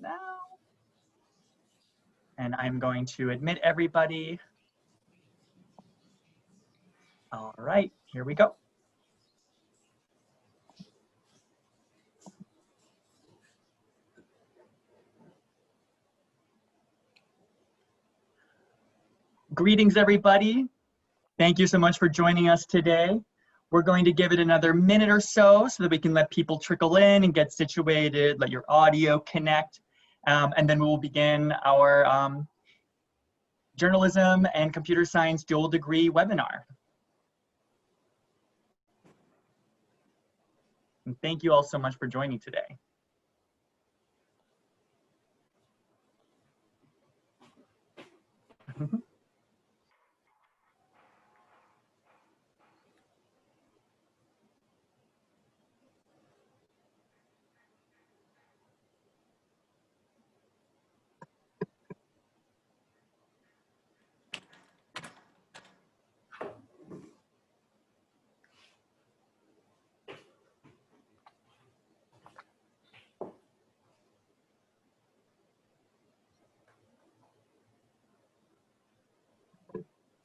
now. And I'm going to admit everybody. All right, here we go. Greetings, everybody. Thank you so much for joining us today. We're going to give it another minute or so that we can let people trickle in and get situated, let your audio connect, and then we will begin our journalism and computer science dual degree webinar. And thank you all so much for joining today.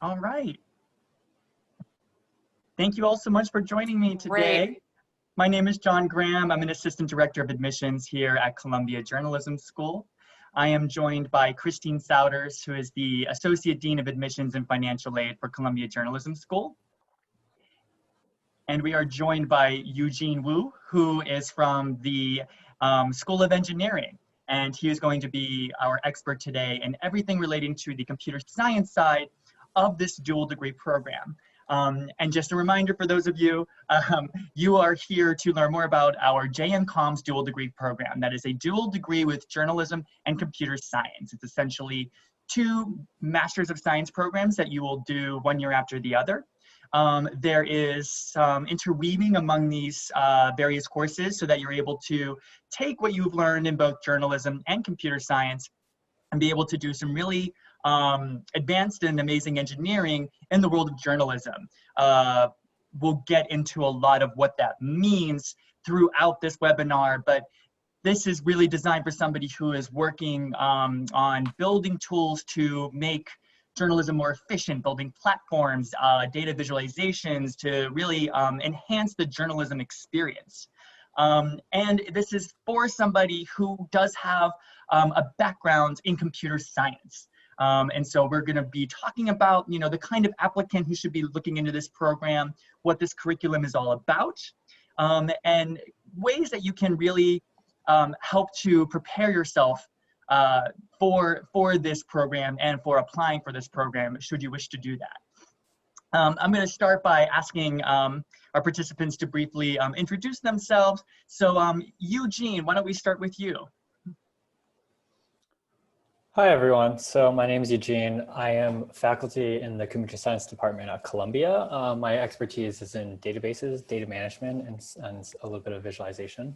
All right. Thank you all so much for joining me today. Great. My name is John Graham. I'm an Assistant Director of Admissions here at Columbia Journalism School. I am joined by Christine Souders, who is the Associate Dean of Admissions and Financial Aid for Columbia Journalism School. And we are joined by Eugene Wu, who is from the School of Engineering. And he is going to be our expert today in everything relating to the computer science side of this dual degree program. And just a reminder for those of you, you are here to learn more about our JM Comms dual degree program. That is a dual degree with journalism and computer science. It's essentially 2 Masters of Science programs that you will do 1 year after the other. There is some interweaving among these various courses so that you're able to take what you've learned in both journalism and computer science and be able to do some really advanced and amazing engineering in the world of journalism. We'll get into a lot of what that means throughout this webinar, but this is really designed for somebody who is working on building tools to make journalism more efficient, building platforms, data visualizations to really enhance the journalism experience. And this is for somebody who does have a background in computer science. And so we're going to be talking about, the kind of applicant who should be looking into this program, what this curriculum is all about, and ways that you can really help to prepare yourself for this program and for applying for this program, should you wish to do that. I'm going to start by asking our participants to briefly introduce themselves. So Eugene, why don't we start with you? Hi, everyone. So my name is Eugene. I am faculty in the computer science department at Columbia. My expertise is in databases, data management, and a little bit of visualization.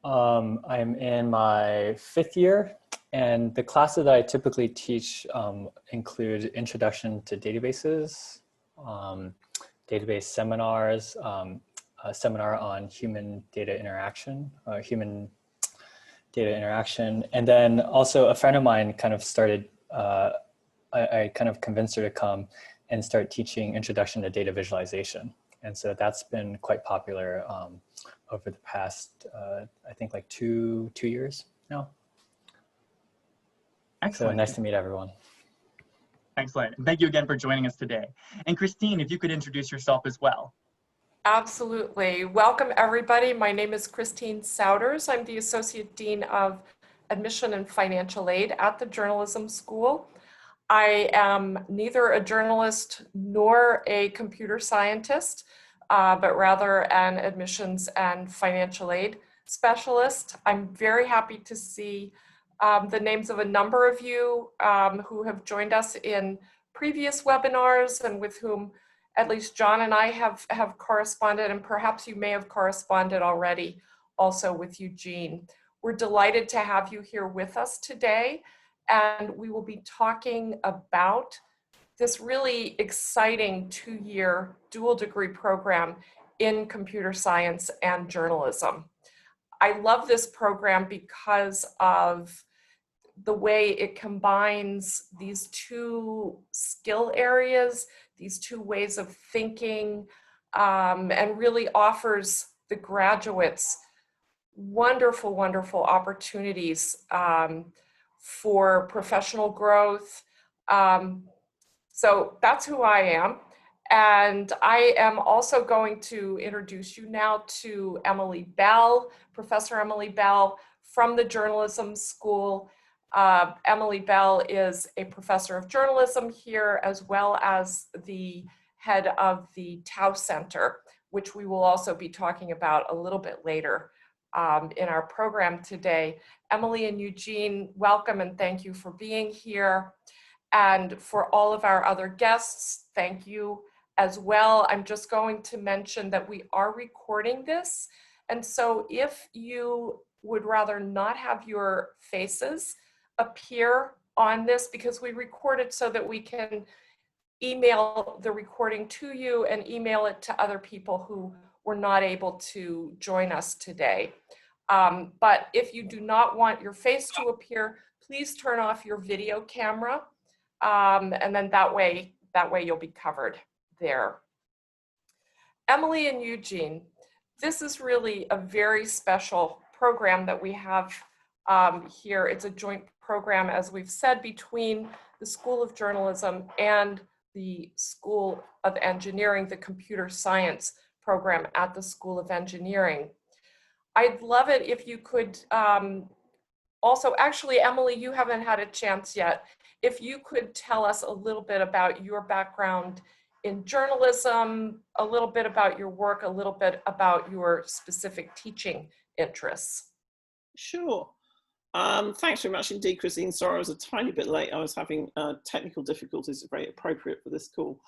I'm in my 5th year, and the classes that I typically teach include Introduction to Databases, database seminars, a seminar on human data interaction, and then also a friend of mine kind of started, I kind of convinced her to come and start teaching Introduction to Data Visualization. And so that's been quite popular over the past, I think like two years now. Excellent. So nice to meet everyone. Excellent. Thank you again for joining us today. And Christine, if you could introduce yourself as well. Absolutely. Welcome, everybody. My name is Christine Souders. I'm the Associate Dean of Admission and Financial Aid at the Journalism School. I am neither a journalist nor a computer scientist, but rather an admissions and financial aid specialist. I'm very happy to see the names of a number of you who have joined us in previous webinars and with whom at least John and I have corresponded, and perhaps you may have corresponded already also with Eugene. We're delighted to have you here with us today, and we will be talking about this really exciting 2-year dual degree program in computer science and journalism. I love this program because of the way it combines these two skill areas, these two ways of thinking, and really offers the graduates wonderful, wonderful opportunities for professional growth. So that's who I am. And I am also going to introduce you now to Emily Bell, Professor Emily Bell from the Journalism School. Emily Bell is a professor of journalism here, as well as the head of the Tau Center, which we will also be talking about a little bit later in our program today. Emily and Eugene, welcome and thank you for being here. And for all of our other guests, thank you as well. I'm just going to mention that we are recording this. And so if you would rather not have your faces appear on this, because we record it so that we can email the recording to you and email it to other people who were not able to join us today. But if you do not want your face to appear, please turn off your video camera. And then that way you'll be covered there. Emily and Eugene, this is really a very special program that we have here. It's a joint program, as we've said, between the School of Journalism and the School of Engineering, the computer science program at the School of Engineering. I'd love it if you could also, actually, Emily, you haven't had a chance yet. If you could tell us a little bit about your background in journalism, a little bit about your work, a little bit about your specific teaching interests. Sure. Thanks very much indeed, Christine. Sorry I was a tiny bit late. I was having technical difficulties, very appropriate for this call.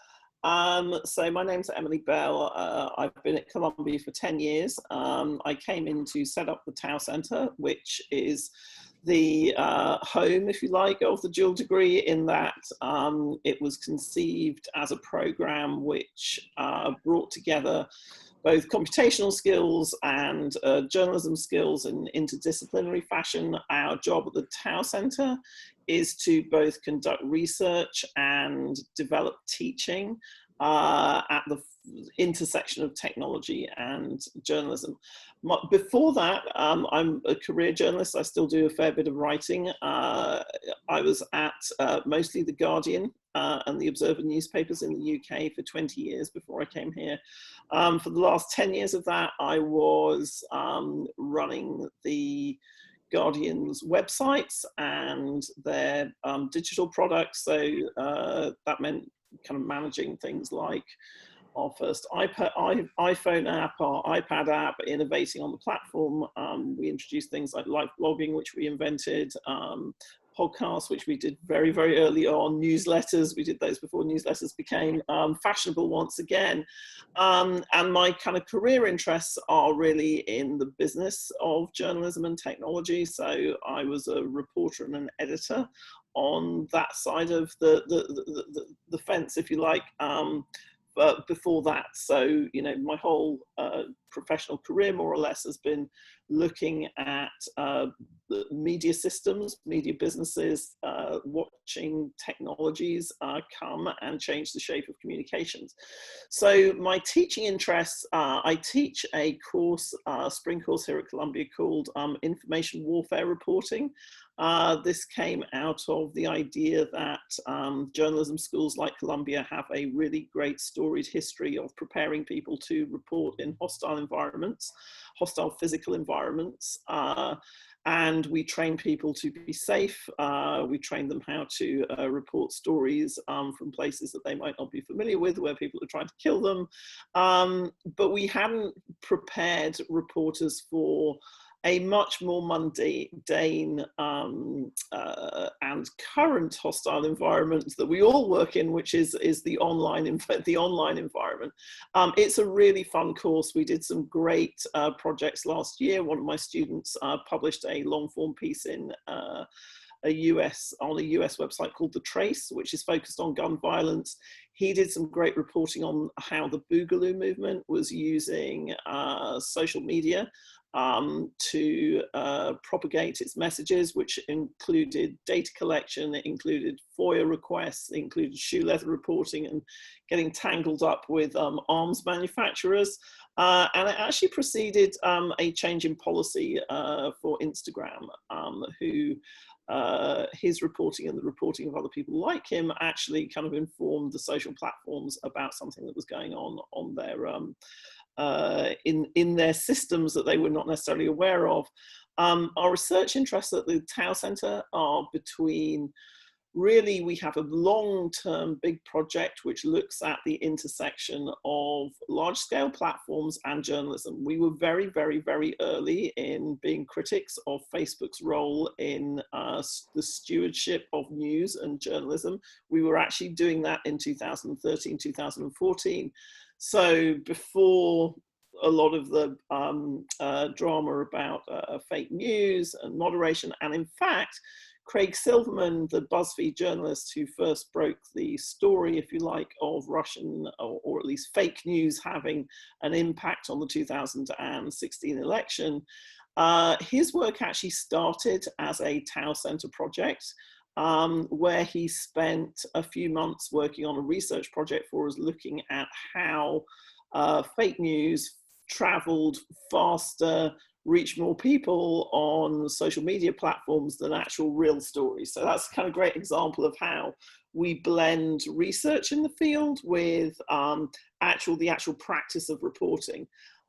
So my name's Emily Bell. I've been at Columbia for 10 years. I came in to set up the Tau Center, which is the home, if you like, of the dual degree, in that it was conceived as a program which brought together both computational skills and journalism skills in interdisciplinary fashion. Our job at the Tau Center is to both conduct research and develop teaching at the intersection of technology and journalism. Before that, I'm a career journalist. I still do a fair bit of writing. I was at mostly The Guardian and The Observer newspapers in the UK for 20 years before I came here. For the last 10 years of that, I was running the Guardian's websites and their digital products. So that meant kind of managing things like our first iPhone app, our iPad app, innovating on the platform. We introduced things like live blogging, which we invented, podcasts, which we did very, very early on, newsletters. We did those before newsletters became fashionable once again. And my kind of career interests are really in the business of journalism and technology. So I was a reporter and an editor on that side of the fence, if you like. But before that, so, you know, my whole professional career more or less has been looking at media systems, media businesses, watching technologies come and change the shape of communications. So my teaching interests, I teach a course, spring course here at Columbia called Information Warfare Reporting. This came out of the idea that journalism schools like Columbia have a really great storied history of preparing people to report in hostile environments, hostile physical environments. And we train people to be safe. We train them how to report stories from places that they might not be familiar with, where people are trying to kill them. But we hadn't prepared reporters for a much more mundane and current hostile environment that we all work in, which is the online environment. It's a really fun course. We did some great projects last year. One of my students published a long form piece in on a US website called The Trace, which is focused on gun violence. He did some great reporting on how the Boogaloo movement was using social media to propagate its messages, which included data collection, it included FOIA requests, it included shoe leather reporting and getting tangled up with arms manufacturers. And it actually preceded a change in policy for Instagram, who his reporting and the reporting of other people like him actually kind of informed the social platforms about something that was going on their in their systems that they were not necessarily aware of. Our research interests at the Tau Centre are between, really we have a long-term big project which looks at the intersection of large-scale platforms and journalism. We were very, very, very early in being critics of Facebook's role in the stewardship of news and journalism. We were actually doing that in 2013, 2014. So before a lot of the drama about fake news and moderation, and in fact, Craig Silverman, the BuzzFeed journalist who first broke the story, if you like, of Russian or at least fake news having an impact on the 2016 election, his work actually started as a Tau Centre project, where he spent a few months working on a research project for us, looking at how fake news traveled faster, reach more people on social media platforms than actual real stories. So that's a kind of great example of how we blend research in the field with the actual practice of reporting.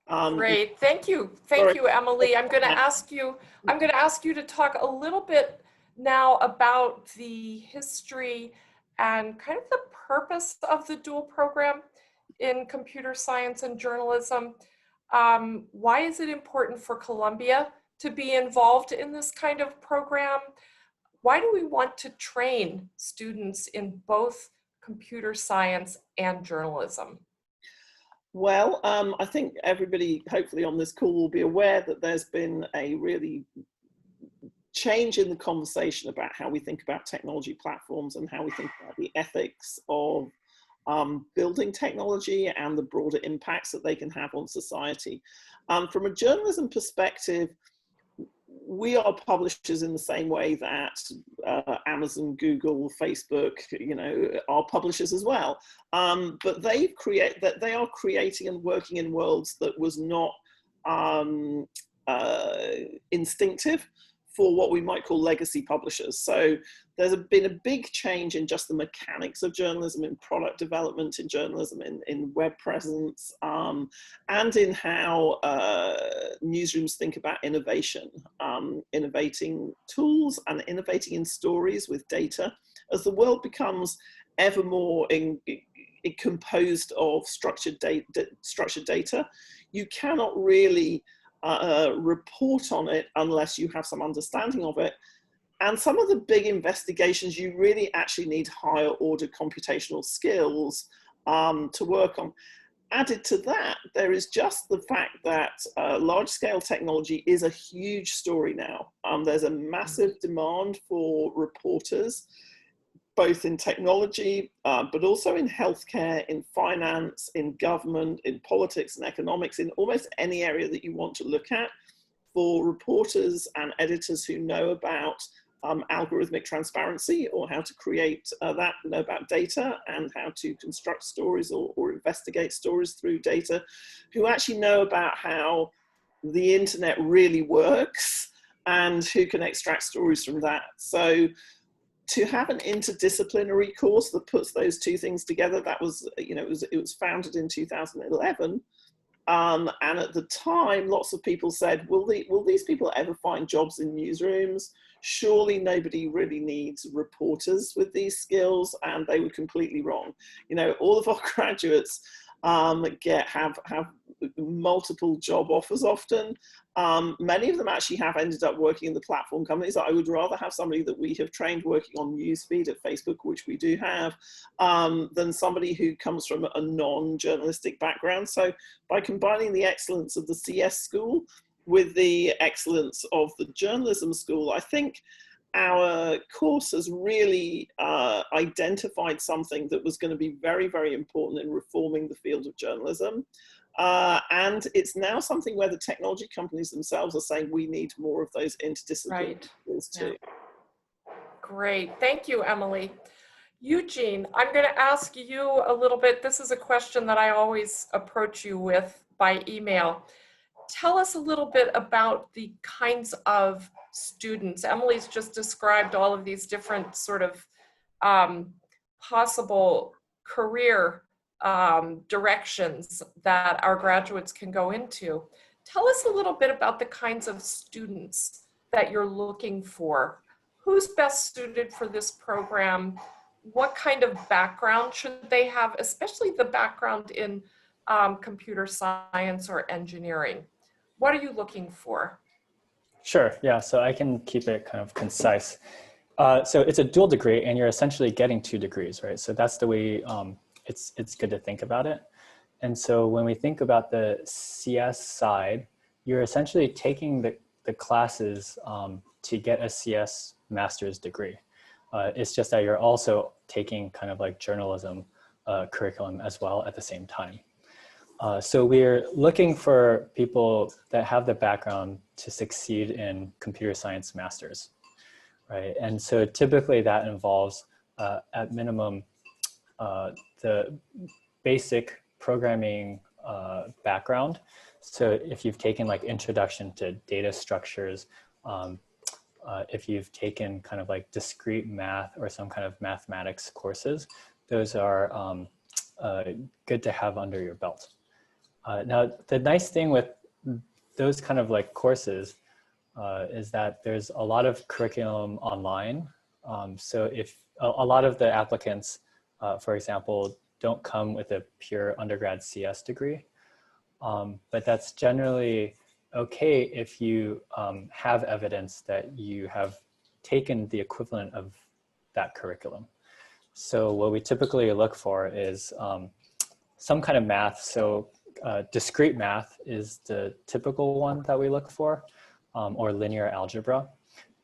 Great, thank you, Emily. I'm going to ask you to talk a little bit now about the history and kind of the purpose of the dual program in computer science and journalism. Why is it important for Columbia to be involved in this kind of program? Why do we want to train students in both computer science and journalism? Well, I think everybody hopefully on this call will be aware that there's been a really change in the conversation about how we think about technology platforms and how we think about the ethics of building technology and the broader impacts that they can have on society. From a journalism perspective, we are publishers in the same way that Amazon, Google, Facebook, are publishers as well. But they are creating and working in worlds that was not instinctive for what we might call legacy publishers. So there's been a big change in just the mechanics of journalism, in product development in journalism, in web presence, and in how newsrooms think about innovation, innovating tools and innovating in stories with data. As the world becomes ever more composed of structured data, you cannot really report on it unless you have some understanding of it. And some of the big investigations, you really actually need higher order computational skills to work on. Added to that, there is just the fact that large scale technology is a huge story now. There's a massive demand for reporters, both in technology, but also in healthcare, in finance, in government, in politics and economics, in almost any area that you want to look at, for reporters and editors who know about algorithmic transparency, or how to create that, know about data and how to construct stories or investigate stories through data, who actually know about how the internet really works and who can extract stories from that. So to have an interdisciplinary course that puts those two things together, that was, it was founded in 2011. And at the time, lots of people said, will these people ever find jobs in newsrooms? Surely nobody really needs reporters with these skills. And they were completely wrong. All of our graduates have multiple job offers often. Many of them actually have ended up working in the platform companies. I would rather have somebody that we have trained working on newsfeed at Facebook, which we do have, than somebody who comes from a non-journalistic background. So by combining the excellence of the CS school with the excellence of the journalism school, I think our course has really identified something that was going to be very, very important in reforming the field of journalism. And it's now something where the technology companies themselves are saying we need more of those interdisciplinary skills too. Yeah. Great, thank you, Emily. Eugene, I'm going to ask you a little bit. This is a question that I always approach you with by email. Tell us a little bit about the kinds of students. Emily's just described all of these different sort of possible career directions that our graduates can go into. Tell us a little bit about the kinds of students that you're looking for. Who's best suited for this program? What kind of background should they have, especially the background in computer science or engineering? What are you looking for? Sure, yeah, so I can keep it kind of concise. So it's a dual degree and you're essentially getting 2 degrees, right? So that's the way it's good to think about it. And so when we think about the CS side, you're essentially taking the classes to get a CS master's degree. It's just that you're also taking kind of like journalism curriculum as well at the same time. So we're looking for people that have the background to succeed in computer science masters, right? And so typically that involves at minimum the basic programming background. So if you've taken like introduction to data structures, if you've taken kind of like discrete math or some kind of mathematics courses, those are good to have under your belt. Now, the nice thing with those kind of like courses is that there's a lot of curriculum online. So if a lot of the applicants, for example, don't come with a pure undergrad CS degree, but that's generally okay if you have evidence that you have taken the equivalent of that curriculum. So what we typically look for is some kind of math. So discrete math is the typical one that we look for, or linear algebra,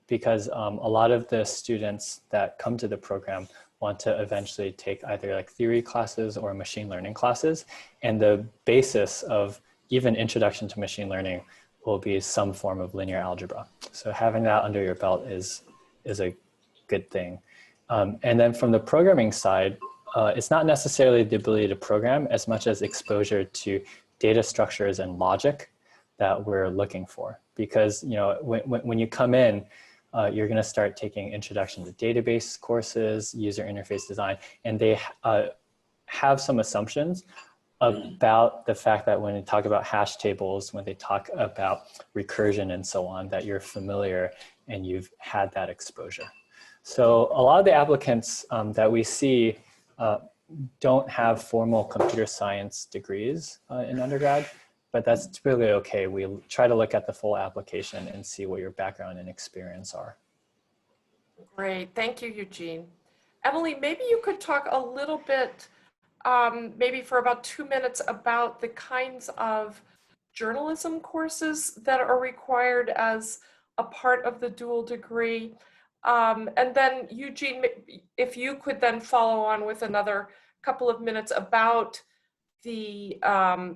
because a lot of the students that come to the program want to eventually take either like theory classes or machine learning classes. And the basis of even introduction to machine learning will be some form of linear algebra. So having that under your belt is a good thing. And then from the programming side, it's not necessarily the ability to program as much as exposure to data structures and logic that we're looking for. Because when you come in, you're going to start taking introduction to database courses, user interface design, and they have some assumptions about the fact that when they talk about hash tables, when they talk about recursion and so on, that you're familiar and you've had that exposure. So a lot of the applicants that we see don't have formal computer science degrees in undergrad, but that's typically okay. We try to look at the full application and see what your background and experience are. Great, thank you, Eugene. Emily, maybe you could talk a little bit, maybe for about 2 minutes, about the kinds of journalism courses that are required as a part of the dual degree. And then Eugene, if you could then follow on with another couple of minutes about the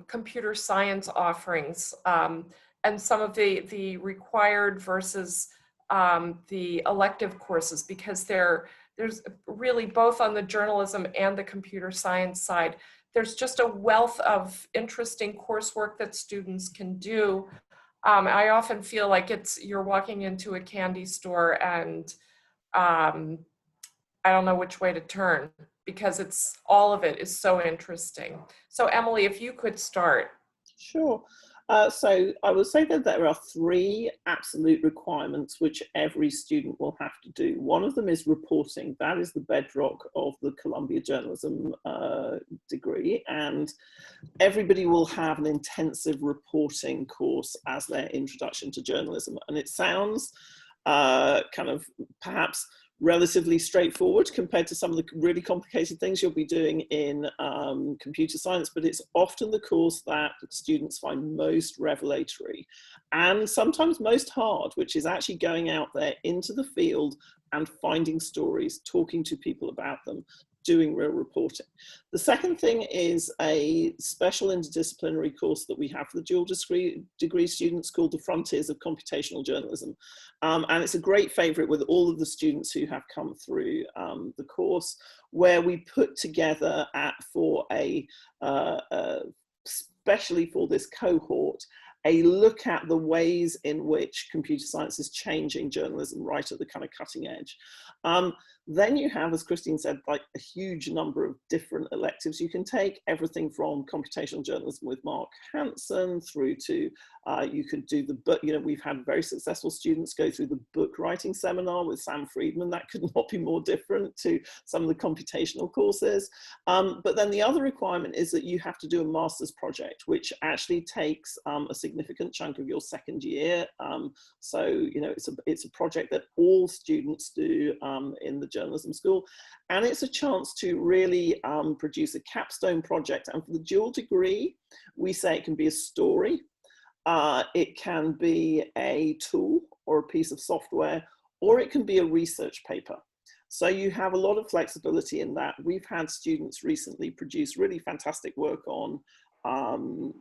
computer science offerings and some of the required versus the elective courses, because there's really both on the journalism and the computer science side, there's just a wealth of interesting coursework that students can do. I often feel like you're walking into a candy store and I don't know which way to turn, because all of it is so interesting. So Emily, if you could start. Sure. So I would say that there are 3 absolute requirements which every student will have to do. One of them is reporting. That is the bedrock of the Columbia Journalism degree, and everybody will have an intensive reporting course as their introduction to journalism. And it sounds kind of perhaps relatively straightforward compared to some of the really complicated things you'll be doing in computer science, but it's often the course that students find most revelatory and sometimes most hard, which is actually going out there into the field and finding stories, talking to people about them, doing real reporting. The second thing is a special interdisciplinary course that we have for the dual degree students called The Frontiers of Computational Journalism. And it's a great favorite with all of the students who have come through the course, where we put together especially for this cohort, a look at the ways in which computer science is changing journalism right at the kind of cutting edge. Then you have, as Christine said, like a huge number of different electives you can take, everything from computational journalism with Mark Hansen through to, you could do the book, you know, we've had very successful students go through the book writing seminar with Sam Friedman. That could not be more different to some of the computational courses. But then the other requirement is that you have to do a master's project, which actually takes a significant chunk of your second year. So, you know, it's a project that all students do in the journalism school, and it's a chance to really produce a capstone project. And for the dual degree, we say it can be a story, it can be a tool or a piece of software, or it can be a research paper. So you have a lot of flexibility in that. We've had students recently produce really fantastic work on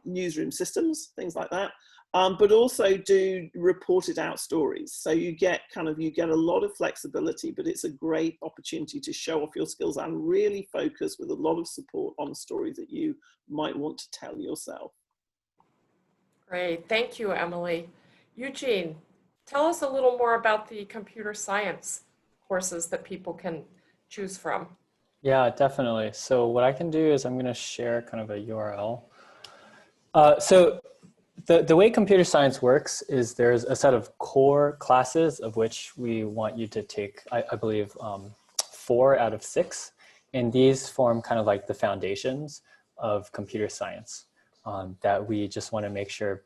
newsroom systems, things like that, but also do reported out stories. So you get a lot of flexibility, but it's a great opportunity to show off your skills and really focus with a lot of support on stories that you might want to tell yourself. Great, thank you, Emily. Eugene, tell us a little more about the computer science courses that people can choose from. Yeah, definitely. So what I can do is I'm going to share kind of a URL. So the way computer science works is there's a set of core classes of which we want you to take, I believe, 4 out of 6. And these form kind of like the foundations of computer science that we just want to make sure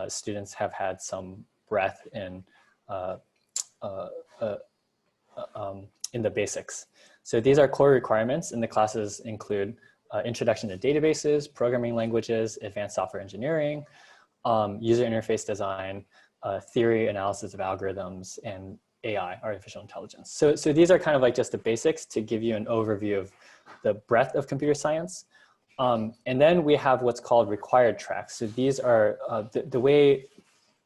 students have had some breadth in the basics. So these are core requirements, and the classes include introduction to databases, programming languages, advanced software engineering, user interface design, theory, analysis of algorithms, and AI, artificial intelligence. So these are kind of like just the basics to give you an overview of the breadth of computer science. And then we have what's called required tracks. So these are the way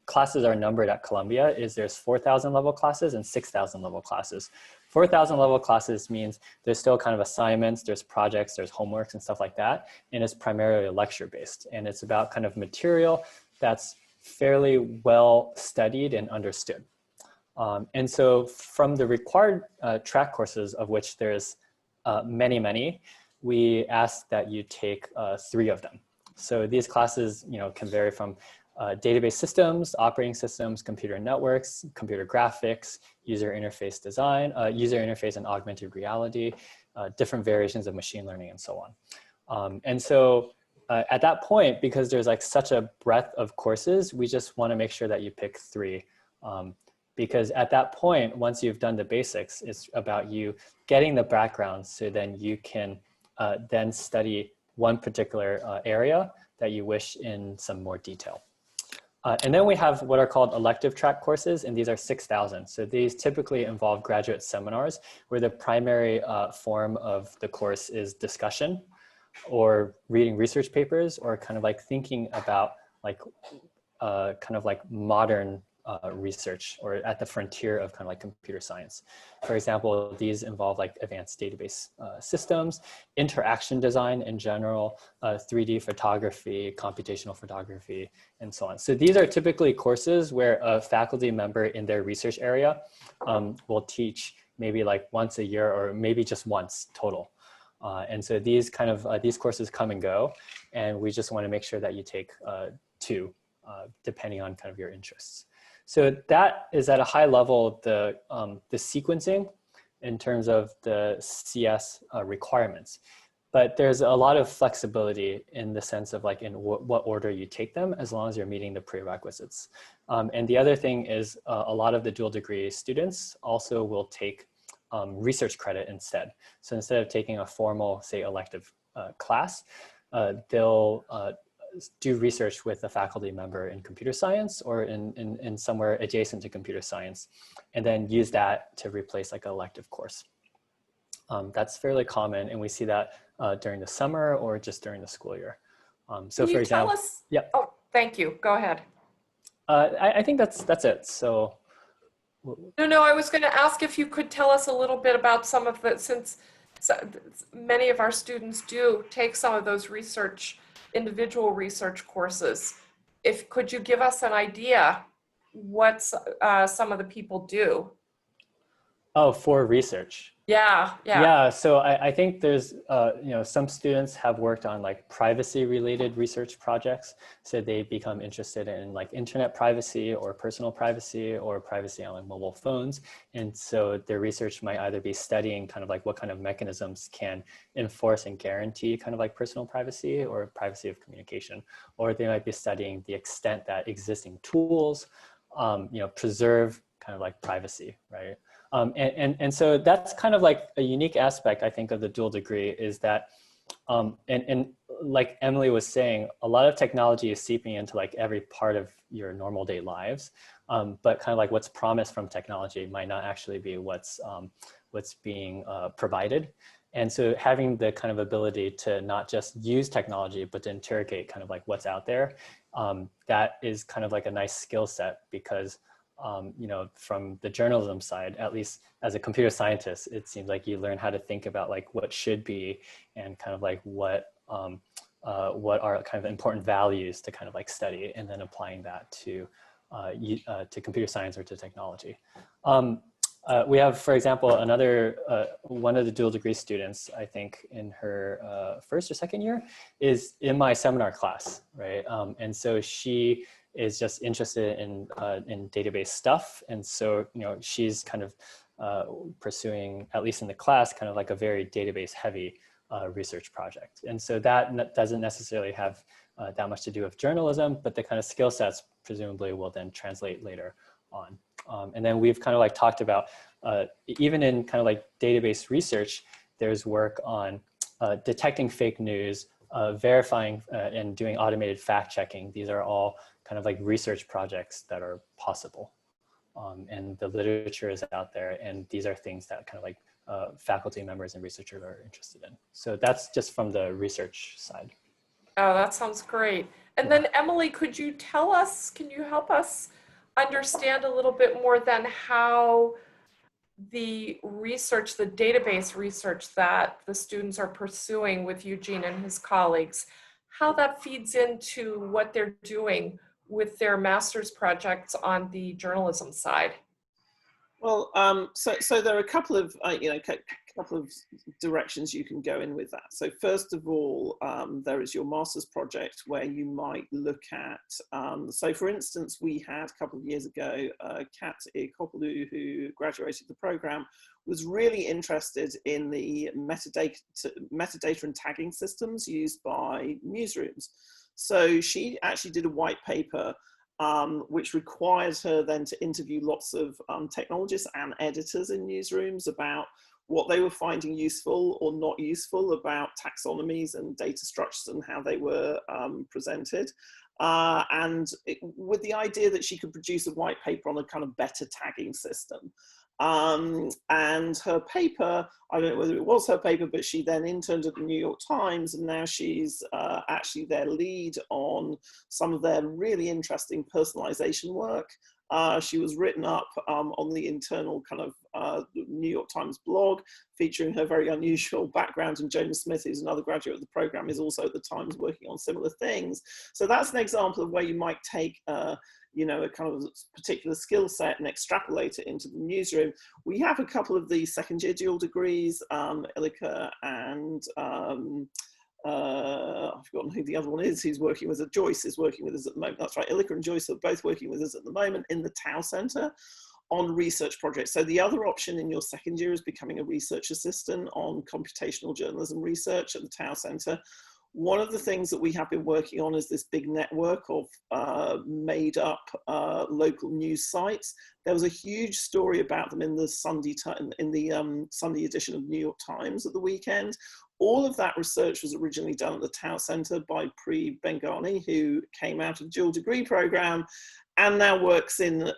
classes are numbered at Columbia is there's 4,000 level classes and 6,000 level classes. 4,000 level classes means there's still kind of assignments, there's projects, there's homeworks and stuff like that. And it's primarily lecture based. And it's about kind of material that's fairly well studied and understood. And so from the required track courses, of which there's many, we ask that you take 3 of them. So these classes, you know, can vary from database systems, operating systems, computer networks, computer graphics, user interface design, user interface and augmented reality, different variations of machine learning, and so on. And so at that point, because there's like such a breadth of courses, we just want to make sure that you pick 3. Because at that point, once you've done the basics, it's about you getting the background so then you can then study one particular area that you wish in some more detail. And then we have what are called elective track courses, and these are 6,000. So these typically involve graduate seminars where the primary form of the course is discussion or reading research papers or kind of like thinking about like kind of like modern research or at the frontier of kind of like computer science. For example, these involve like advanced database systems, interaction design in general, 3D photography, computational photography, and so on. So these are typically courses where a faculty member in their research area will teach maybe like once a year or maybe just once total. And so these kind of, these courses come and go, and we just want to make sure that you take 2 depending on kind of your interests. So that is at a high level the sequencing in terms of the CS requirements. But there's a lot of flexibility in the sense of like in what order you take them, as long as you're meeting the prerequisites. And the other thing is a lot of the dual degree students also will take research credit instead. So instead of taking a formal, say, elective class, they'll do research with a faculty member in computer science or in somewhere adjacent to computer science, and then use that to replace like an elective course. That's fairly common, and we see that during the summer or just during the school year. So Can for you tell example, us? yeah, Oh, thank you. Go ahead. I think that's it. So No, I was going to ask if you could tell us a little bit about some of the, since many of our students do take some of those individual research courses. Could you give us an idea what some of the people do? oh, for research. Yeah. Yeah, so I think there's, some students have worked on like privacy related research projects. So they become interested in like internet privacy or personal privacy or privacy on like mobile phones. And so their research might either be studying kind of like what kind of mechanisms can enforce and guarantee kind of like personal privacy or privacy of communication, or they might be studying the extent that existing tools, preserve kind of like privacy, right? And so that's kind of like a unique aspect, I think, of the dual degree is that, and like Emily was saying, a lot of technology is seeping into like every part of your normal day lives, but kind of like what's promised from technology might not actually be what's being provided. And so having the kind of ability to not just use technology, but to interrogate kind of like what's out there, that is kind of like a nice skill set because from the journalism side, at least as a computer scientist, it seems like you learn how to think about like what should be and kind of like what are kind of important values to kind of like study and then applying that to computer science or to technology. We have, for example, one of the dual degree students, I think in her first or second year, is in my seminar class, right? And so she is just interested in database stuff. And so, she's kind of pursuing, at least in the class, kind of like a very database heavy research project. And so that doesn't necessarily have that much to do with journalism, but the kind of skill sets presumably will then translate later on. And then we've kind of like talked about, even in kind of like database research, there's work on detecting fake news, verifying and doing automated fact checking. These are all kind of like research projects that are possible. And the literature is out there, and these are things that kind of like faculty members and researchers are interested in. So that's just from the research side. Oh, that sounds great. And then Emily, can you help us understand a little bit more then how the database research that the students are pursuing with Eugene and his colleagues, how that feeds into what they're doing with their master's projects on the journalism side? Well, so there are a couple of directions you can go in with that. So first of all, there is your master's project where you might look at, so for instance, we had a couple of years ago, Kat Ikopolu, who graduated the program, was really interested in the metadata and tagging systems used by newsrooms. So she actually did a white paper which requires her then to interview lots of technologists and editors in newsrooms about what they were finding useful or not useful about taxonomies and data structures and how they were presented. With the idea that she could produce a white paper on a kind of better tagging system. And her paper, I don't know whether it was her paper, but she then interned at the New York Times, and now she's actually their lead on some of their really interesting personalization work. She was written up on the internal kind of New York Times blog, featuring her very unusual background, and Jonah Smith, who's another graduate of the program, is also at the Times working on similar things. So that's an example of where you might take a kind of particular skill set and extrapolate it into the newsroom. We have a couple of the second year dual degrees, Ilika and I've forgotten who the other one is, who's working with us. Joyce is working with us at the moment. That's right, Ilika and Joyce are both working with us at the moment in the Tau Centre on research projects. So the other option in your second year is becoming a research assistant on computational journalism research at the Tau Centre. One of the things that we have been working on is this big network of made up local news sites. There was a huge story about them in the Sunday edition of New York Times at the weekend, All of that research was originally done at the Tower Centre by Pri Bengani, who came out of the dual degree programme and now works in,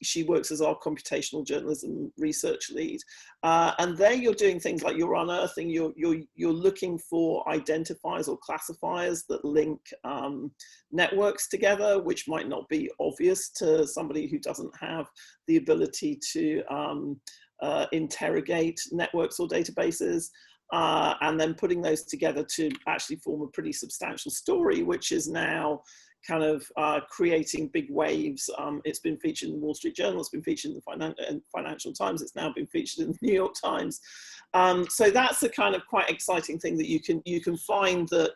she works as our computational journalism research lead. And there you're doing things like you're unearthing, you're looking for identifiers or classifiers that link networks together, which might not be obvious to somebody who doesn't have the ability to interrogate networks or databases. And then putting those together to actually form a pretty substantial story, which is now kind of creating big waves. It's been featured in the Wall Street Journal, it's been featured in the Financial Times, it's now been featured in the New York Times. So that's a kind of quite exciting thing, that you can find that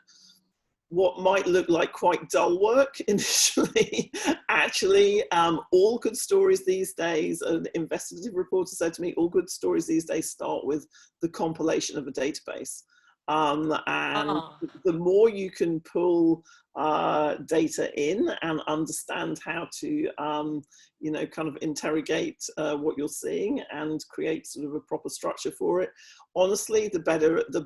what might look like quite dull work initially, actually, all good stories these days, an investigative reporter said to me, all good stories these days start with the compilation of a database. The more you can pull data in and understand how to, you know, kind of interrogate what you're seeing and create sort of a proper structure for it, honestly, the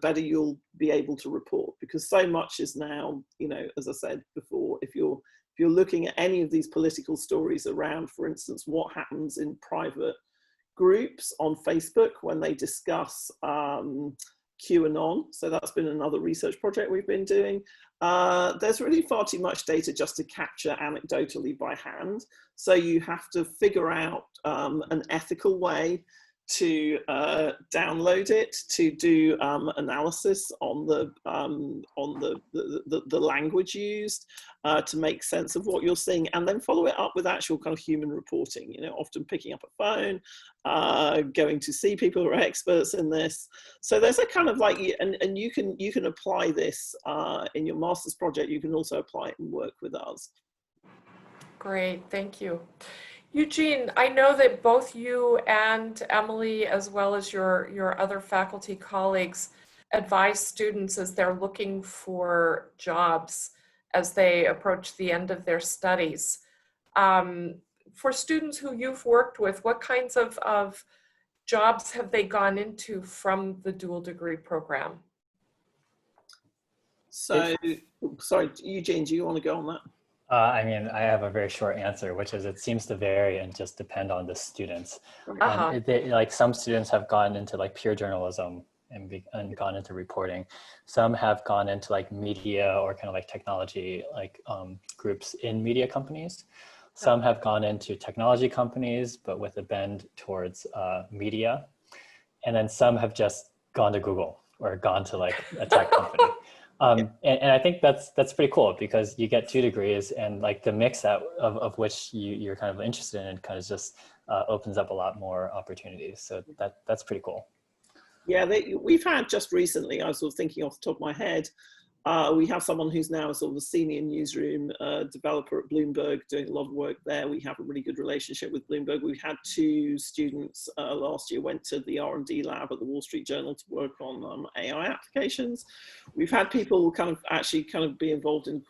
better you'll be able to report, because so much is now, you know, as I said before, if you're looking at any of these political stories around, for instance, what happens in private groups on Facebook when they discuss QAnon, so that's been another research project we've been doing. There's really far too much data just to capture anecdotally by hand. So you have to figure out an ethical way to download it, to do analysis on the language used, to make sense of what you're seeing, and then follow it up with actual kind of human reporting. You know, often picking up a phone, going to see people who are experts in this. So there's a kind of like, and you can apply this in your master's project. You can also apply it and work with us. Great, thank you. Eugene, I know that both you and Emily, as well as your other faculty colleagues, advise students as they're looking for jobs as they approach the end of their studies. For students who you've worked with, what kinds of jobs have they gone into from the dual degree program? So, sorry, Eugene, do you want to go on that? I mean, I have a very short answer, which is it seems to vary and just depend on the students. Like some students have gone into like pure journalism and gone into reporting. Some have gone into like media or kind of like technology, like groups in media companies. Some have gone into technology companies, but with a bend towards media. And then some have just gone to Google or gone to like a tech company. And I think that's pretty cool, because you get 2 degrees, and like the mix of which you're kind of interested in kind of just opens up a lot more opportunities. So that's pretty cool. Yeah, we've had just recently, I was sort of thinking off the top of my head, we have someone who's now a sort of a senior newsroom developer at Bloomberg, doing a lot of work there. We have a really good relationship with Bloomberg. We've had 2 students last year went to the R&D lab at the Wall Street Journal to work on AI applications. We've had people kind of be involved in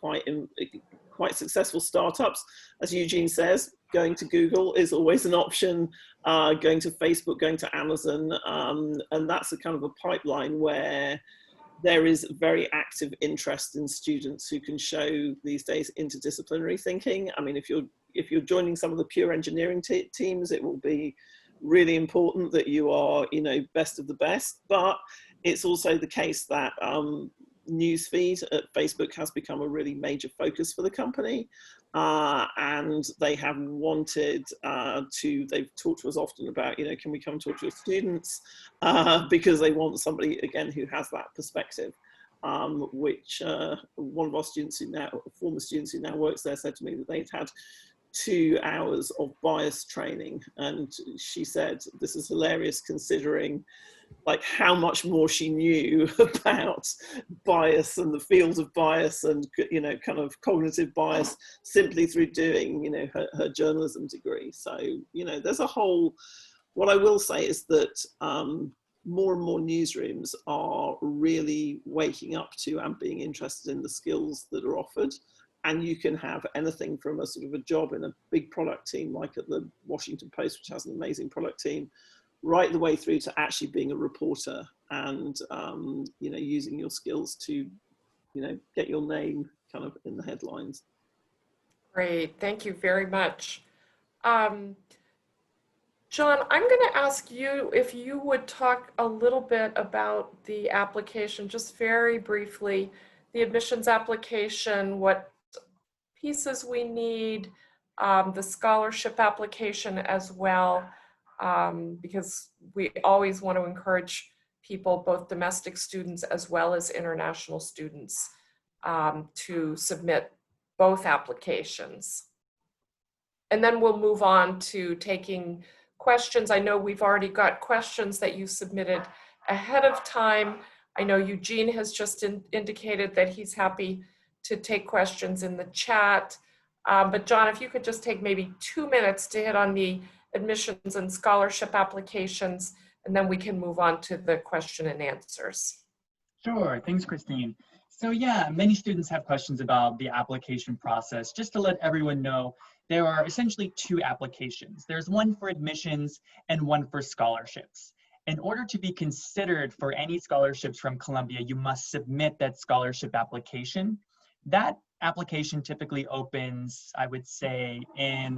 quite successful startups. As Eugene says, going to Google is always an option, going to Facebook, going to Amazon, and that's a kind of a pipeline where there is very active interest in students who can show these days interdisciplinary thinking. I mean, if you're joining some of the pure engineering teams, it will be really important that you are, you know, best of the best. But it's also the case that newsfeed at Facebook has become a really major focus for the company. And they have wanted they've talked to us often about, you know, can we come talk to your students? Because they want somebody, again, who has that perspective, which one of our students former students who now works there said to me that they'd had 2 hours of bias training. And she said, this is hilarious considering like how much more she knew about bias and the field of bias and, you know, kind of cognitive bias simply through doing, you know, her journalism degree. So, you know, there's a whole, what I will say is that more and more newsrooms are really waking up to and being interested in the skills that are offered. And you can have anything from a sort of a job in a big product team, like at the Washington Post, which has an amazing product team, right the way through to actually being a reporter and, you know, using your skills to, you know, get your name kind of in the headlines. Great, thank you very much. John, I'm going to ask you if you would talk a little bit about the application, just very briefly, the admissions application, what pieces we need, the scholarship application as well, because we always want to encourage people, both domestic students as well as international students, to submit both applications. And then we'll move on to taking questions. I know we've already got questions that you submitted ahead of time. I know Eugene has just indicated that he's happy to take questions in the chat. But John, if you could just take maybe 2 minutes to hit on the admissions and scholarship applications, and then we can move on to the question and answers. Sure, thanks, Christine. So yeah, many students have questions about the application process. Just to let everyone know, there are essentially 2 applications. There's one for admissions and one for scholarships. In order to be considered for any scholarships from Columbia, you must submit that scholarship application. That application typically opens, I would say, in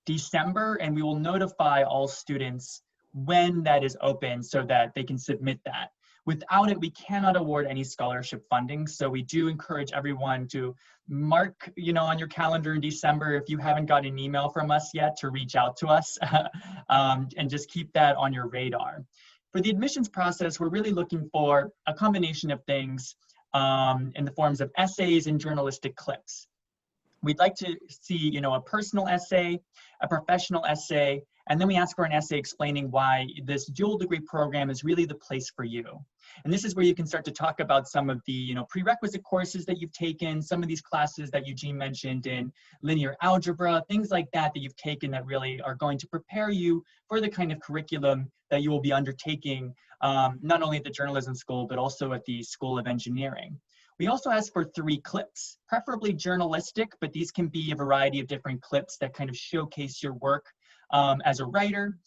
December, and we will notify all students when that is open so that they can submit that. Without it, we cannot award any scholarship funding. So we do encourage everyone to mark, you know, on your calendar in December, if you haven't got an email from us yet, to reach out to us and just keep that on your radar. For the admissions process, we're really looking for a combination of things in the forms of essays and journalistic clips. We'd like to see, you know, a personal essay, a professional essay, and then we ask for an essay explaining why this dual degree program is really the place for you. And this is where you can start to talk about some of the, you know, prerequisite courses that you've taken, some of these classes that Eugene mentioned in linear algebra, things like that that you've taken that really are going to prepare you for the kind of curriculum that you will be undertaking, not only at the journalism school, but also at the School of Engineering. We also ask for 3 clips, preferably journalistic, but these can be a variety of different clips that kind of showcase your work as a writer.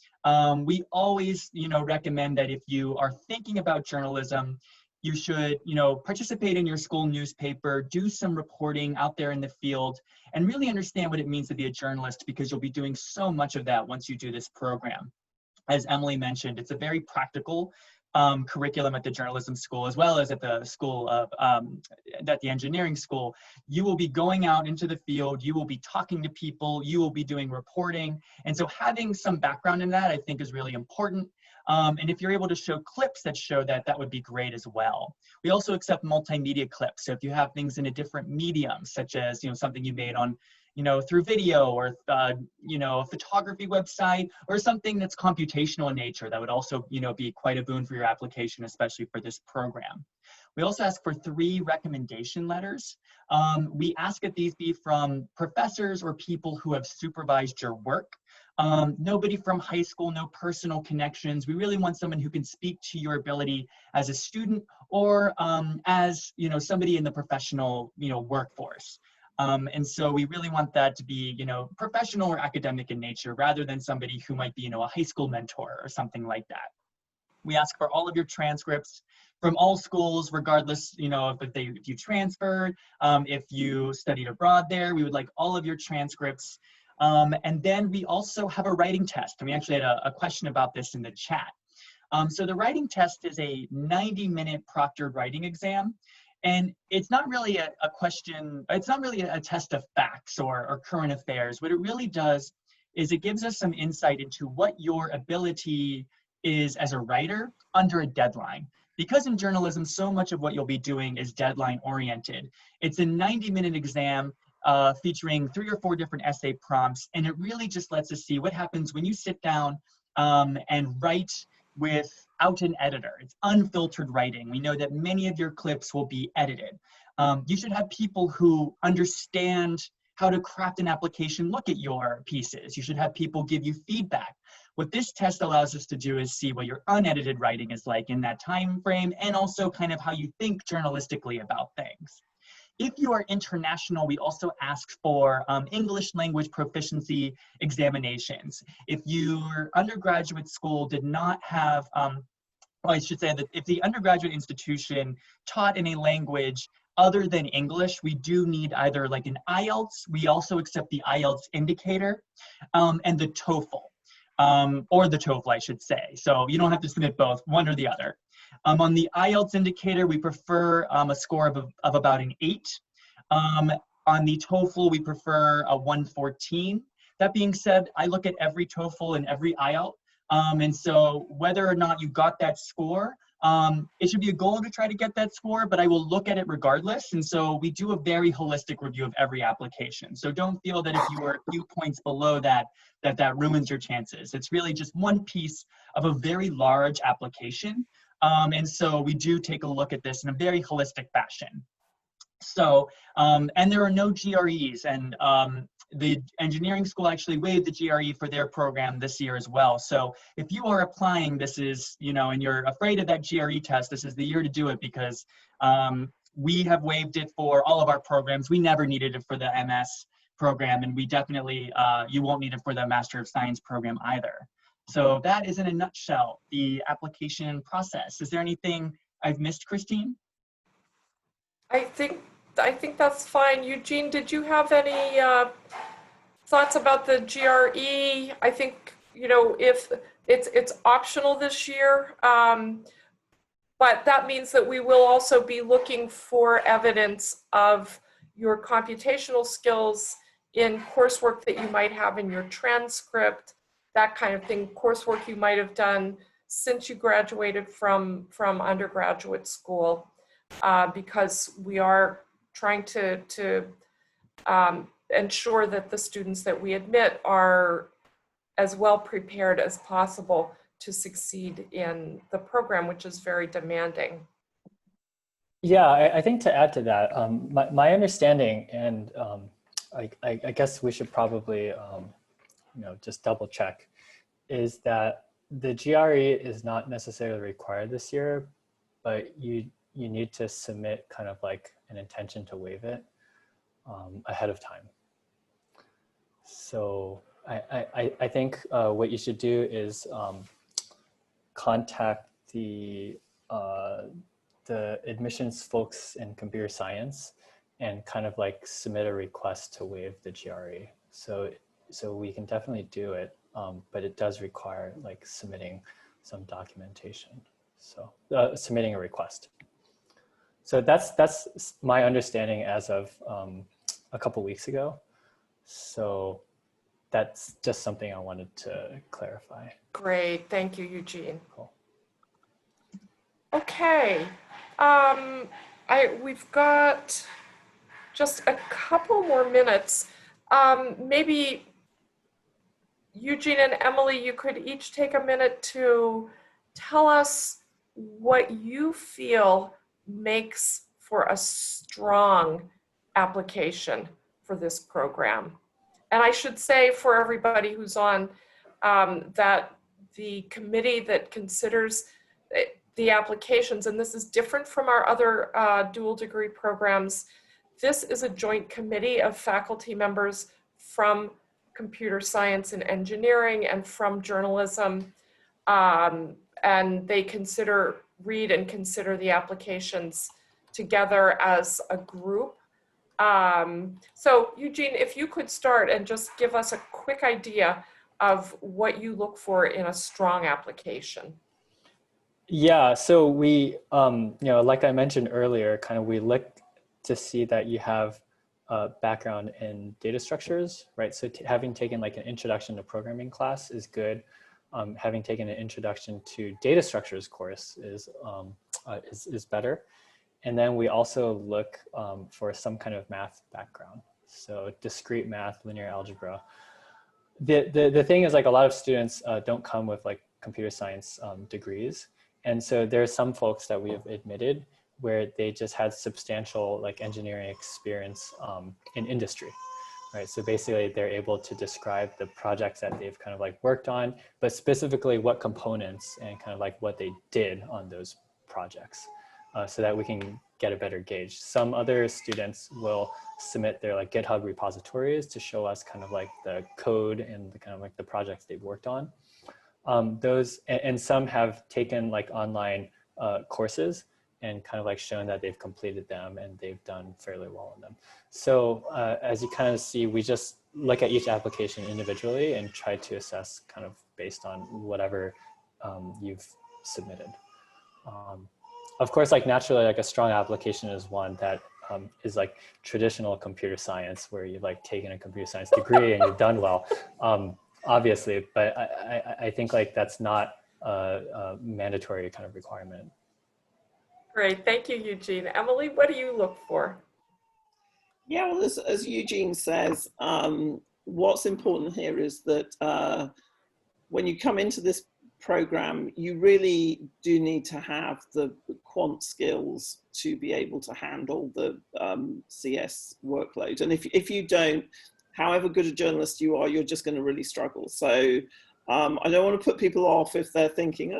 We always, you know, recommend that if you are thinking about journalism, you should, you know, participate in your school newspaper, do some reporting out there in the field, and really understand what it means to be a journalist, because you'll be doing so much of that once you do this program. As Emily mentioned, it's a very practical curriculum at the journalism school, as well as at the school of, at the engineering school. You will be going out into the field, you will be talking to people, you will be doing reporting. And so having some background in that, I think, is really important. And if you're able to show clips that show that, that would be great as well. We also accept multimedia clips. So if you have things in a different medium, such as, you know, something you made on, you know, through video, or, you know, a photography website, or something that's computational in nature, that would also, you know, be quite a boon for your application, especially for this program. We also ask for 3 recommendation letters. We ask that these be from professors or people who have supervised your work. Nobody from high school, no personal connections. We really want someone who can speak to your ability as a student, or as, you know, somebody in the professional, you know, workforce. And so we really want that to be, you know, professional or academic in nature, rather than somebody who might be, you know, a high school mentor or something like that. We ask for all of your transcripts from all schools, regardless, you know, if you transferred, if you studied abroad there. We would like all of your transcripts. And then we also have a writing test. And we actually had a question about this in the chat. So the writing test is a 90-minute proctored writing exam. And it's not really a question, it's not really a test of facts or current affairs. What it really does is it gives us some insight into what your ability is as a writer under a deadline. Because in journalism, so much of what you'll be doing is deadline oriented. It's a 90-minute exam featuring 3 or 4 different essay prompts. And it really just lets us see what happens when you sit down and write without an editor. It's unfiltered writing. We know that many of your clips will be edited. You should have people who understand how to craft an application look at your pieces. You should have people give you feedback. What this test allows us to do is see what your unedited writing is like in that time frame, and also kind of how you think journalistically about things. If you are international, we also ask for English language proficiency examinations. If your undergraduate school did not have, well, I should say that if the undergraduate institution taught in a language other than English, we do need either like an IELTS, we also accept the IELTS indicator, and the TOEFL, or the TOEFL, I should say. So you don't have to submit both, one or the other. On the IELTS indicator, we prefer a score of about an 8. On the TOEFL, we prefer a 114. That being said, I look at every TOEFL and every IELTS. And so whether or not you got that score, it should be a goal to try to get that score, but I will look at it regardless. And so we do a very holistic review of every application. So don't feel that if you were a few points below that ruins your chances. It's really just one piece of a very large application. And so we do take a look at this in a very holistic fashion. So, and there are no GREs, and the engineering school actually waived the GRE for their program this year as well. So if you are applying, this is, you know, and you're afraid of that GRE test, this is the year to do it, because we have waived it for all of our programs. We never needed it for the MS program, and we definitely, you won't need it for the Master of Science program either. So that is in a nutshell the application process. Is there anything I've missed, Christine? I think that's fine. Eugene, did you have any thoughts about the GRE? I think, you know, if it's optional this year, but that means that we will also be looking for evidence of your computational skills in coursework that you might have in your transcript, that kind of thing, coursework you might have done since you graduated from undergraduate school. Because we are trying to ensure that the students that we admit are as well prepared as possible to succeed in the program, which is very demanding. Yeah, I think to add to that, my understanding, and I guess we should probably you know, just double check, is that the GRE is not necessarily required this year, but you need to submit kind of like an intention to waive it ahead of time. So I think what you should do is contact the admissions folks in computer science and kind of like submit a request to waive the GRE. So we can definitely do it, but it does require like submitting some documentation. So submitting a request. So that's my understanding as of a couple weeks ago. So that's just something I wanted to clarify. Great, thank you, Eugene. Cool. Okay, we've got just a couple more minutes. Maybe Eugene and Emily, you could each take a minute to tell us what you feel makes for a strong application for this program. And I should say for everybody who's on, that the committee that considers the applications, and this is different from our other dual degree programs, this is a joint committee of faculty members from computer science and engineering and from journalism, and they read and consider the applications together as a group. So Eugene, if you could start and just give us a quick idea of what you look for in a strong application. Yeah, so we, you know, like I mentioned earlier, kind of we look to see that you have a background in data structures, right? So having taken like an introduction to programming class is good. Having taken an introduction to data structures course is better. And then we also look for some kind of math background. So discrete math, linear algebra. The thing is, like, a lot of students don't come with like computer science degrees. And so there are some folks that we have admitted where they just had substantial like engineering experience in industry, right? So basically they're able to describe the projects that they've kind of like worked on, but specifically what components and kind of like what they did on those projects. so that we can get a better gauge. Some other students will submit their like GitHub repositories to show us kind of like the code and the kind of like the projects they've worked on. Those and some have taken like online courses and kind of like shown that they've completed them and they've done fairly well in them. So as you kind of see, we just look at each application individually and try to assess kind of based on whatever you've submitted. Of course, like naturally, like a strong application is one that is like traditional computer science, where you've like taken a computer science degree and you've done well, obviously. But I think like that's not a mandatory kind of requirement. Great, thank you, Eugene. Emily, what do you look for? Yeah, well, as Eugene says, what's important here is that when you come into this program, you really do need to have the quant skills to be able to handle the CS workload. And if you don't, however good a journalist you are, you're just going to really struggle. So I don't want to put people off if they're thinking,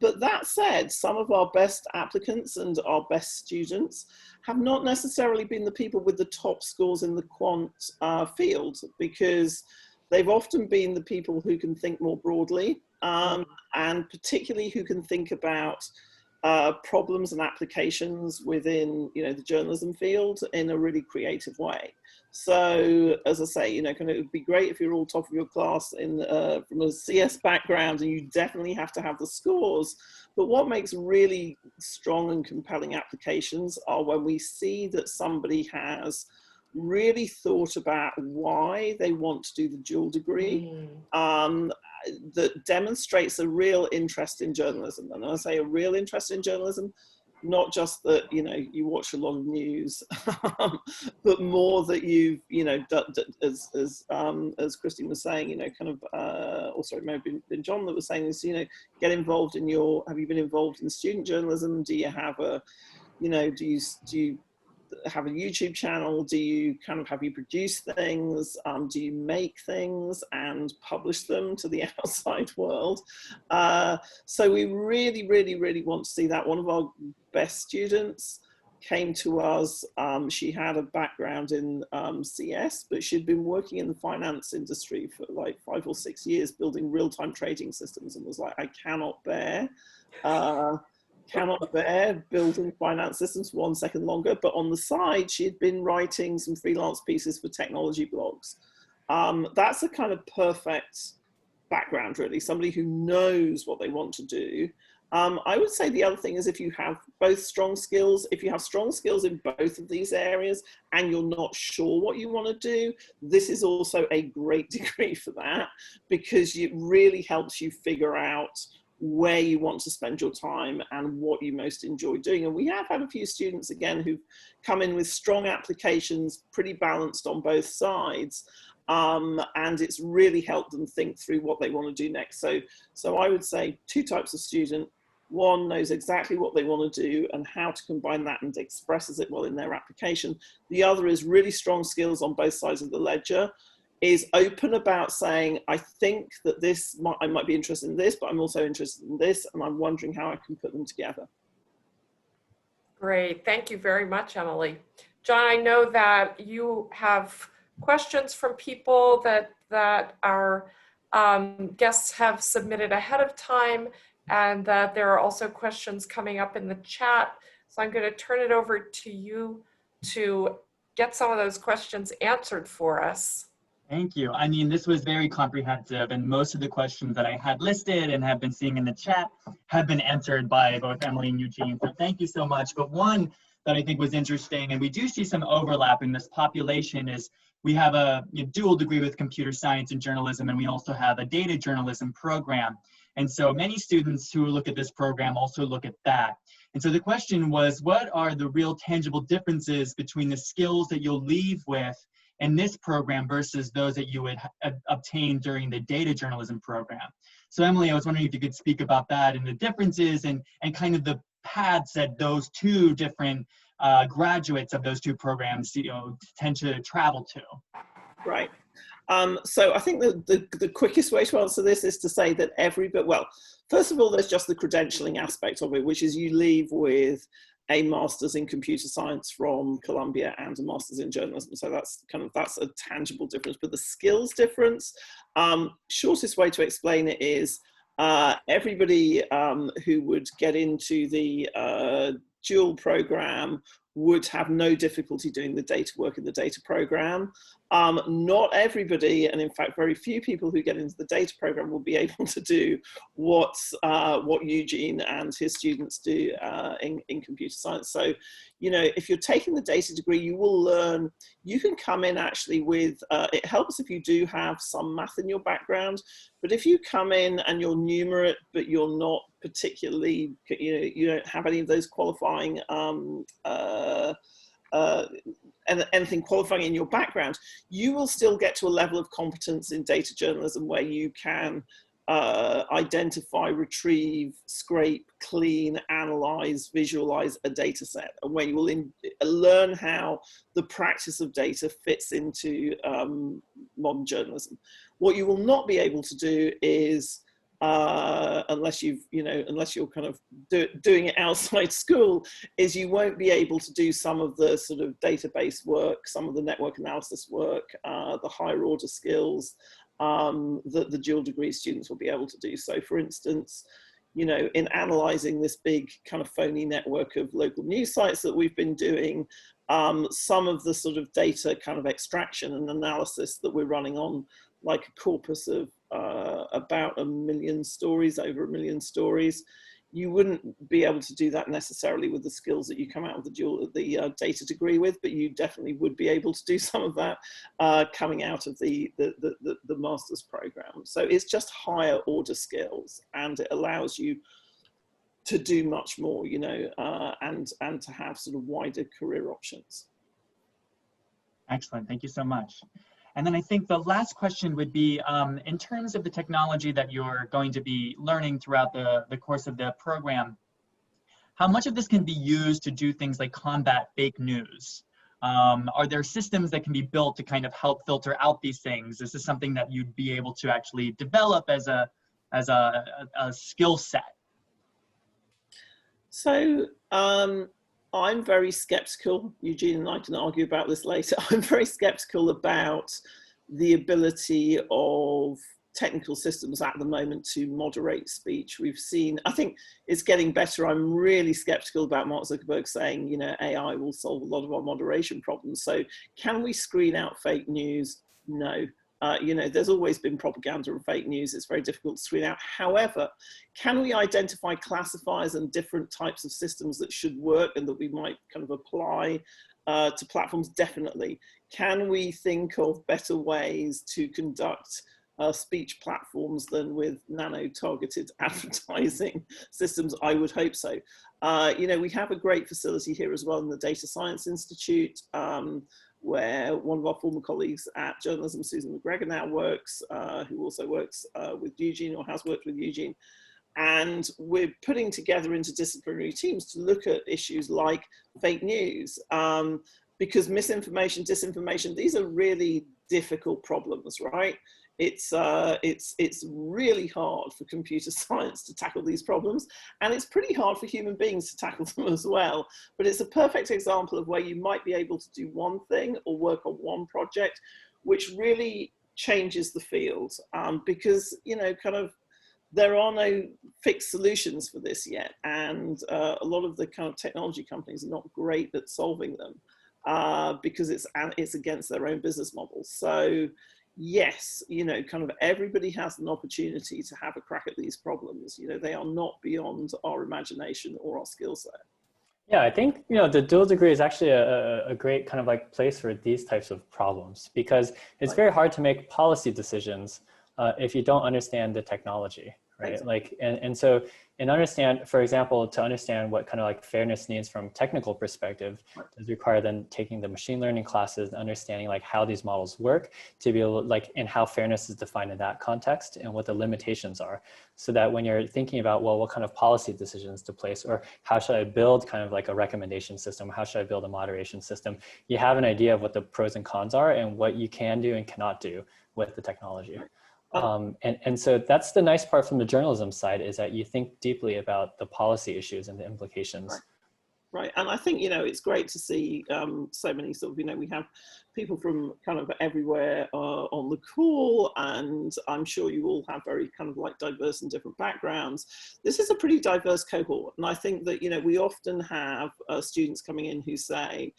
but that said, some of our best applicants and our best students have not necessarily been the people with the top scores in the quant field, because they've often been the people who can think more broadly, and particularly who can think about problems and applications within, you know, the journalism field in a really creative way. So, as I say, you know, kind of, it would be great if you're all top of your class in from a CS background, and you definitely have to have the scores. But what makes really strong and compelling applications are when we see that somebody has really thought about why they want to do the dual degree, that demonstrates a real interest in journalism. And when I say a real interest in journalism, not just that, you know, you watch a lot of news, but more that you've, you know, as Christine was saying, you know, kind of, or sorry, it may have been John that was saying this, you know, get involved in have you been involved in student journalism? Do you have a, you know, do you have a YouTube channel? Do you kind of, have you produced things? Do you make things and publish them to the outside world? So we really, really, really want to see that. One of our best students came to us. She had a background in CS, but she'd been working in the finance industry for like 5 or 6 years, building real-time trading systems, and was like, I cannot bear building finance systems for 1 second longer. But on the side, she had been writing some freelance pieces for technology blogs. That's a kind of perfect background, really, somebody who knows what they want to do. I would say the other thing is, if you have both strong skills, if you have strong skills in both of these areas and you're not sure what you want to do, this is also a great degree for that, because it really helps you figure out where you want to spend your time and what you most enjoy doing. And we have had a few students, again, who've come in with strong applications, pretty balanced on both sides, and it's really helped them think through what they want to do next. So I would say 2 types of student. One knows exactly what they want to do and how to combine that and expresses it well in their application. The other is really strong skills on both sides of the ledger, is open about saying, I think that I might be interested in this, but I'm also interested in this, and I'm wondering how I can put them together. Great, thank you very much, Emily. John, I know that you have questions from people that our guests have submitted ahead of time, and that there are also questions coming up in the chat. So I'm going to turn it over to you to get some of those questions answered for us. Thank you. I mean, this was very comprehensive, and most of the questions that I had listed and have been seeing in the chat have been answered by both Emily and Eugene. So thank you so much. But one that I think was interesting, and we do see some overlap in this population, is we have a dual degree with computer science and journalism, and we also have a data journalism program. And so many students who look at this program also look at that. And so the question was, what are the real tangible differences between the skills that you'll leave with in this program versus those that you would obtain during the data journalism program? So Emily, I was wondering if you could speak about that and the differences and kind of the paths that those 2 different graduates of those 2 programs, tend to travel to. Right. So I think the quickest way to answer this is to say that well, first of all, there's just the credentialing aspect of it, which is you leave with a master's in computer science from Columbia and a master's in journalism. So that's a tangible difference. But the skills difference, shortest way to explain it is everybody who would get into the dual program would have no difficulty doing the data work in the data program. Not everybody, and in fact very few people who get into the data program will be able to do what Eugene and his students do in computer science. So, you know, if you're taking the data degree, you will learn, you can come in actually with, it helps if you do have some math in your background, but if you come in and you're numerate, but you're not particularly, you don't have any of those qualifying anything qualifying in your background, you will still get to a level of competence in data journalism where you can identify, retrieve, scrape, clean, analyze, visualize a data set, and where you will learn how the practice of data fits into modern journalism. What you will not be able to do is unless you're kind of doing it outside school, is you won't be able to do some of the sort of database work, some of the network analysis work, the higher order skills that the dual degree students will be able to do. So for instance, you know, in analyzing this big kind of phony network of local news sites that we've been doing, some of the sort of data kind of extraction and analysis that we're running on like a corpus of about 1 million stories, over 1 million stories, you wouldn't be able to do that necessarily with the skills that you come out of the data degree with, but you definitely would be able to do some of that coming out of the master's program. So it's just higher order skills, and it allows you to do much more, you know, and to have sort of wider career options. Excellent, thank you so much. And then I think the last question would be, in terms of the technology that you're going to be learning throughout the course of the program, how much of this can be used to do things like combat fake news? Are there systems that can be built to kind of help filter out these things? Is this something that you'd be able to actually develop as a skill set? So I'm very skeptical. Eugene and I can argue about this later. I'm very skeptical about the ability of technical systems at the moment to moderate speech. We've seen, I think it's getting better. I'm really skeptical about Mark Zuckerberg saying, you know, AI will solve a lot of our moderation problems. So can we screen out fake news? No. You know, there's always been propaganda and fake news. It's very difficult to screen out. However, can we identify classifiers and different types of systems that should work and that we might kind of apply to platforms? Definitely. Can we think of better ways to conduct speech platforms than with nano-targeted advertising systems? I would hope so. You know, we have a great facility here as well in the Data Science Institute, where one of our former colleagues at journalism, Susan McGregor, now works, who also works with Eugene, or has worked with Eugene. And we're putting together interdisciplinary teams to look at issues like fake news, because misinformation, disinformation, these are really difficult problems, right? It's really hard for computer science to tackle these problems, and it's pretty hard for human beings to tackle them as well. But it's a perfect example of where you might be able to do one thing or work on one project, which really changes the field, because, you know, kind of, there are no fixed solutions for this yet, and a lot of the kind of technology companies are not great at solving them because it's against their own business models. So yes, you know, kind of everybody has an opportunity to have a crack at these problems. You know, they are not beyond our imagination or our skill set. Yeah, I think, you know, the dual degree is actually a great kind of like place for these types of problems, because it's very hard to make policy decisions if you don't understand the technology, right? Exactly. Like, and so, for example, to understand what kind of like fairness needs from technical perspective does require then taking the machine learning classes, understanding like how these models work, to be able, like, and how fairness is defined in that context and what the limitations are, so that when you're thinking about, well, what kind of policy decisions to place, or how should I build kind of like a recommendation system, how should I build a moderation system, you have an idea of what the pros and cons are and what you can do and cannot do with the technology. And so that's the nice part from the journalism side, is that you think deeply about the policy issues and the implications. Right, and I think, you know, it's great to see so many sort of, you know, we have people from kind of everywhere on the call, and I'm sure you all have very kind of like diverse and different backgrounds. This is a pretty diverse cohort, and I think that, you know, we often have students coming in who say,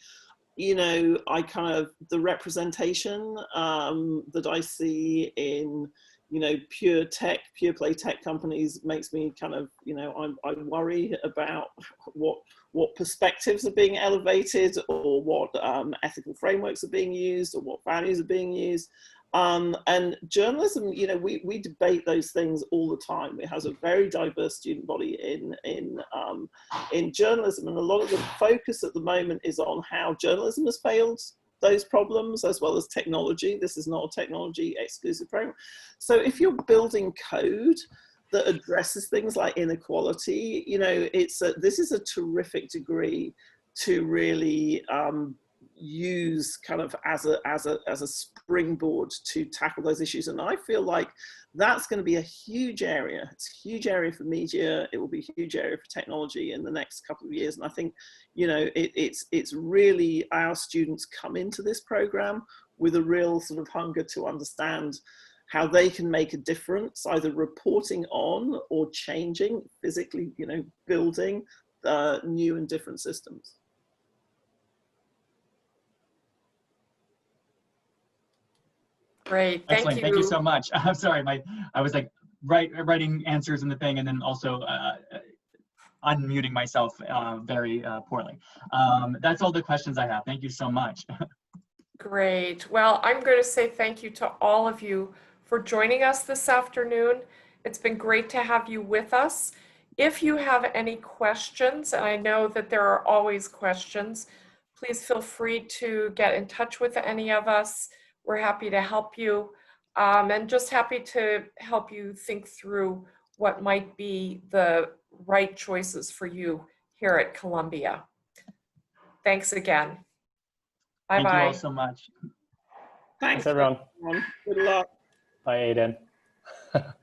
you know, I kind of, the representation that I see in, you know, pure play tech companies makes me kind of, you know, I worry about what perspectives are being elevated, or what ethical frameworks are being used, or what values are being used. And journalism, you know, we debate those things all the time. It has a very diverse student body in journalism, and a lot of the focus at the moment is on how journalism has failed those problems, as well as technology. This is not a technology exclusive program. So if you're building code that addresses things like inequality, you know, this is a terrific degree to really use kind of as a springboard to tackle those issues. And I feel like that's going to be a huge area. It's a huge area for media. It will be a huge area for technology in the next couple of years. And I think, you know, it's really, our students come into this program with a real sort of hunger to understand how they can make a difference, either reporting on or changing, physically, you know, building new and different systems. Great, thank Excellent. you. Thank you so much. I'm sorry, I was like writing answers in the thing, and then also unmuting myself very poorly. That's all the questions I have. Thank you so much. Great. Well, I'm going to say thank you to all of you for joining us this afternoon. It's been great to have you with us. If you have any questions, and I know that there are always questions, please feel free to get in touch with any of us. We're happy to help you, and just happy to help you think through what might be the right choices for you here at Columbia. Thanks again. Bye-bye. Thank you all so much. Thanks everyone. Good luck. Bye, Aiden.